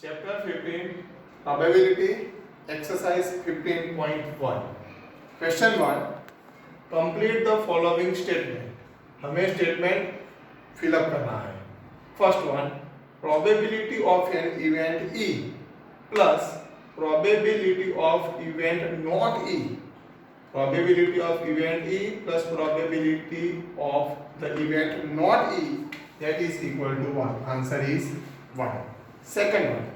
Chapter 15 Probability Exercise 15.1 Question 1 Complete the following statement. हमें statement fill up करना है. First one probability of an event E plus probability of event not E. Probability of event E plus probability of the event not E, that is equal to 1. Answer is 1. Second one,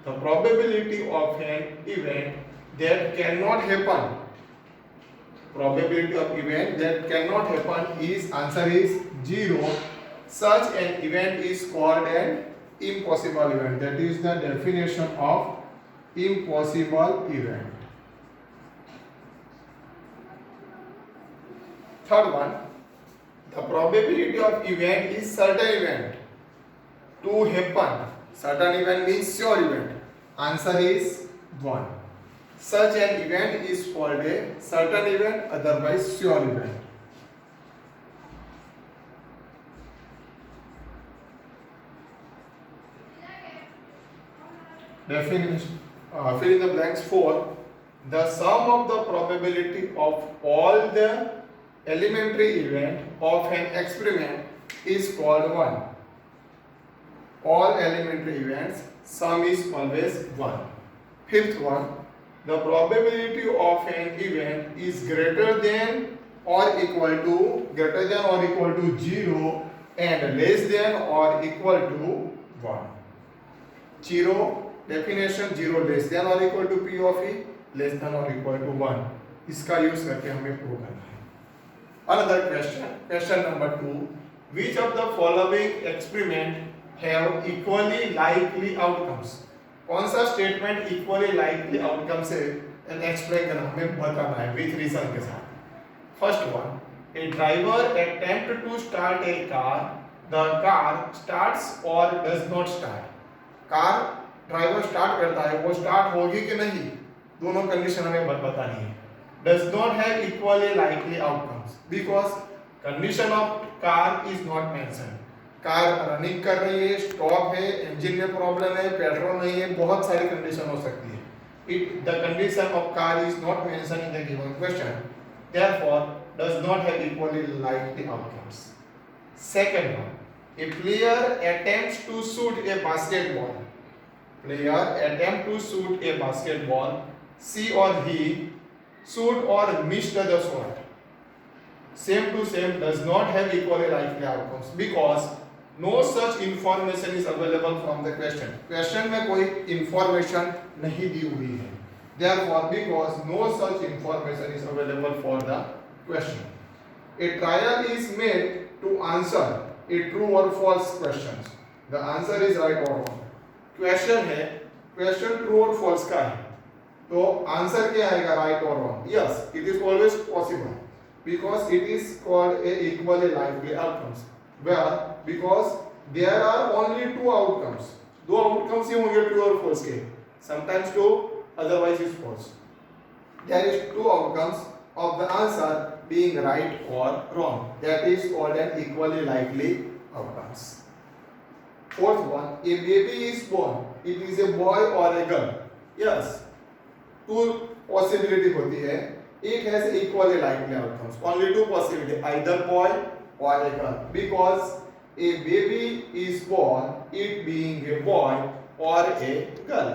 the probability of an event that cannot happen. Probability of event that cannot happen is, answer is 0. Such an event is called an impossible event. That is the definition of impossible event. Third one, the probability of event is certain event to happen. Certain event means sure event. Answer is 1. Such an event is called a certain event, otherwise sure event. Definition, fill in the blanks. 4. The sum of the probability of all the elementary event of an experiment is called 1. All elementary events, sum is always 1. Fifth one, the probability of an event is greater than or equal to 0 and less than or equal to 1. 0 definition, 0 less than or equal to P of E, less than or equal to 1. इसका use करके हमें prove करना है. Another question, question number 2. Which of the following experiment have equally likely outcomes? कौन सा statement equally likely outcome से explain करना हमें बताना है विथ रीजन के साथ. First one, a driver attempt to start a car, the car starts और does not start. Car driver start करता है, वो स्टार्ट होगी कि नहीं, दोनों कंडीशन हमें बतानी है. Does not have equally likely outcomes because condition of car is not mentioned. Car running कर रही है, स्टॉप है, इंजन में प्रॉब्लम है, पेट्रोल नहीं है, बहुत सारी कंडीशन हो सकती है. It the condition of car is not mention in the given question, therefore does not have equally likely outcomes. Second one, a player attempts to shoot a basketball. Player attempt to shoot a basketball, see और he shoot or missed the shot. Same to same does not have equally likely outcomes because no such information is available from the question. Question में कोई information नहीं दी हुई है. Therefore, because no such information is available for the question, a trial is made to answer a true or false questions. The answer is right or wrong. Question है, question true or false का है, तो answer क्या आएगा, right और wrong. Yes, it is always possible because it is called a equally likely outcomes. Where because there are only two outcomes. दो outcomes ही होंगे ट्रू और फॉल्स के. Sometimes true, otherwise is false. There is two outcomes of the answer being right और wrong. That is called an equally likely outcomes. Fourth one, a baby is born, it is a boy और a girl. Yes, two possibility होती है. It has equally likely outcomes. Only two possibility, either boy or a girl. Because a baby is born, it being a boy or a girl.